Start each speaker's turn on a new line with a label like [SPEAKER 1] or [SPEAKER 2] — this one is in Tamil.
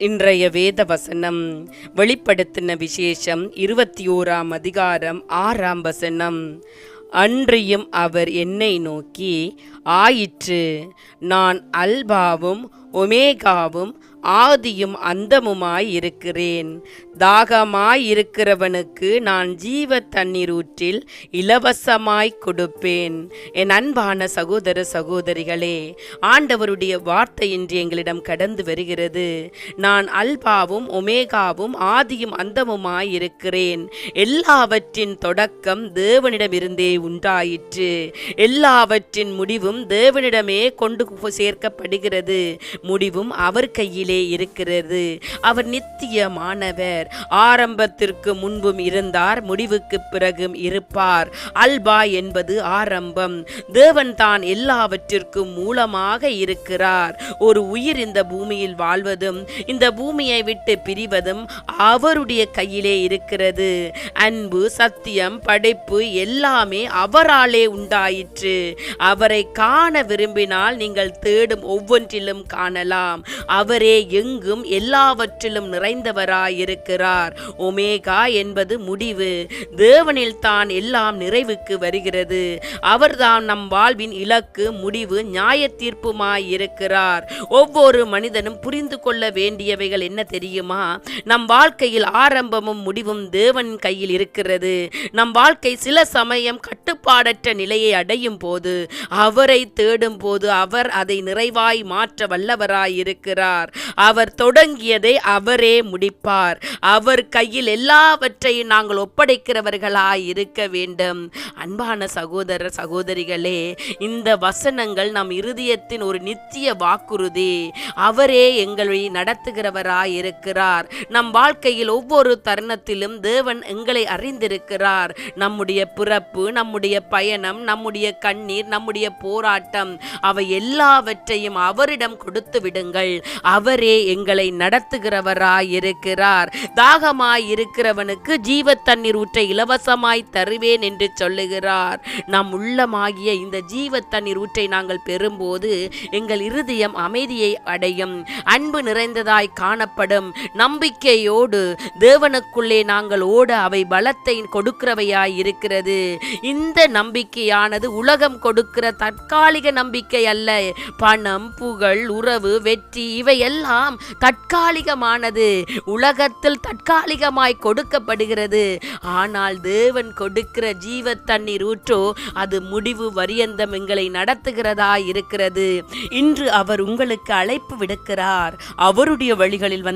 [SPEAKER 1] இன்றைய வேத வசனம் வெளிப்படுத்தின விசேஷம் 21ஆம் அதிகாரம் 6ஆம் வசனம். அன்றியும் அவர் என்னை நோக்கி, ஆயிற்று, நான் அல்பாவும் ஒமேகாவும் ஆதியும் அந்தமுமாய் இருக்கிறேன். தாகமாயிருக்கிறவனுக்கு நான் ஜீவ தண்ணீர் ஊற்றில் இலவசமாய் கொடுப்பேன். என் அன்பான சகோதர சகோதரிகளே, ஆண்டவருடைய வார்த்தை இன்று எங்களிடம் கடந்து வருகிறது. நான் அல்பாவும் ஒமேகாவும் ஆதியும் அந்தமுமாய் இருக்கிறேன். எல்லாவற்றின் தொடக்கம் தேவனிடமிருந்தே உண்டாயிற்று. எல்லாவற்றின் முடிவும் தேவனிடமே கொண்டு சேர்க்கப்படுகிறது. முடிவும் அவர் கையிலே இருக்கிறது. அவர் நித்தியமானவர். ஆரம்பத்திற்கு முன்பும் இருந்தார், முடிவுக்கு பிறகும் இருப்பார். அல்பா என்பது ஆரம்பம். தேவன் தான் எல்லாவற்றிற்கும் மூலமாக இருக்கிறார். ஒரு உயிர் இந்த பூமியில் வாழ்வதும் இந்த பூமியை விட்டு பிரிவதும் அவருடைய கையிலே இருக்கிறது. அன்பு, சத்தியம், படைப்பு எல்லாமே அவராலே உண்டாயிற்று. அவரை காண விரும்பினால் நீங்கள் தேடும் ஒவ்வொன்றிலும் காணலாம். அவரே எங்கும் எல்லாவற்றிலும் நிறைந்தவராயிருக்கிறார். ஒமேகா என்பது முடிவு. தேவனில் தான் எல்லாம் நிறைவுக்கு வருகிறது. அவர்தான் நம் வாழ்வின் இலக்கு, முடிவு, நியாய தீர்ப்புமாய் இருக்கிறார். ஒவ்வொரு மனிதனும் புரிந்து கொள்ள வேண்டியவைகள் என்ன தெரியுமா? நம் வாழ்க்கையில் ஆரம்பமும் முடிவும் தேவன் கையில் இருக்கிறது. நம் வாழ்க்கை சில சமயம் கட்டுப்பாடற்ற நிலையை அடையும் போது, அவரை தேடும் போது அவர் அதை நிறைவாய் மாற்ற வல்லவராயிருக்கிறார். அவர் தொடங்கியதை அவரே முடிப்பார். அவர் கையில் எல்லாவற்றையும் நாங்கள் ஒப்படைக்கிறவர்களாய் இருக்க வேண்டும். அன்பான சகோதர சகோதரிகளே, இந்த வசனங்கள் நம் இருதயத்தின் ஒரு நித்திய வாக்குறுதி. அவரே எங்களை நடத்துகிறவராய் இருக்கிறார். நம் வாழ்க்கையில் ஒவ்வொரு தருணத்திலும் தேவன் எங்களை அறிந்திருக்கிறார். நம்முடைய பிறப்பு, நம்முடைய பயணம், நம்முடைய கண்ணீர், நம்முடைய போராட்டம், அவை எல்லாவற்றையும் அவரிடம் கொடுத்து விடுங்கள். அவரே எங்களை நடத்துகிறவராய் இருக்கிறார். தாகமாய் இருக்கிறவனுக்கு ஜீவ தண்ணீர் ஊற்றை இலவசமாய் தருவேன் என்று சொல்லுகிறார். நம் உள்ளமாகிய இந்த ஜீவ தண்ணீர் ஊற்றை நாங்கள் பெறும்போது எங்கள் இருதயம் அமைதியை அடையும், அன்பு நிறைந்ததாய் காணப்படும். நம்பிக்கையோடு தேவனுக்குள்ளே நாங்கள் ஓட அவை பலத்தை கொடுக்கிறவையாய் இருக்கிறது. இந்த நம்பிக்கையானது உலகம் கொடுக்கிற தற்காலிக நம்பிக்கை அல்ல. பணம், புகழ், உறவு, வெற்றி இவையெல்லாம் தற்காலிகமானது. உலகத்தில் தற்காலிகமாய் கொடுக்கப்படுகிறது. ஆனால் தேவன் கொடுக்கிற ஜீவ தண்ணீர் ஊற்றோ அது முடிவு வரியந்தம் எங்களை நடத்துகிறதா இருக்கிறது. இன்று அவர் உங்களுக்கு அழைப்பு விடுக்கிறார். அவருடைய வழிகளில்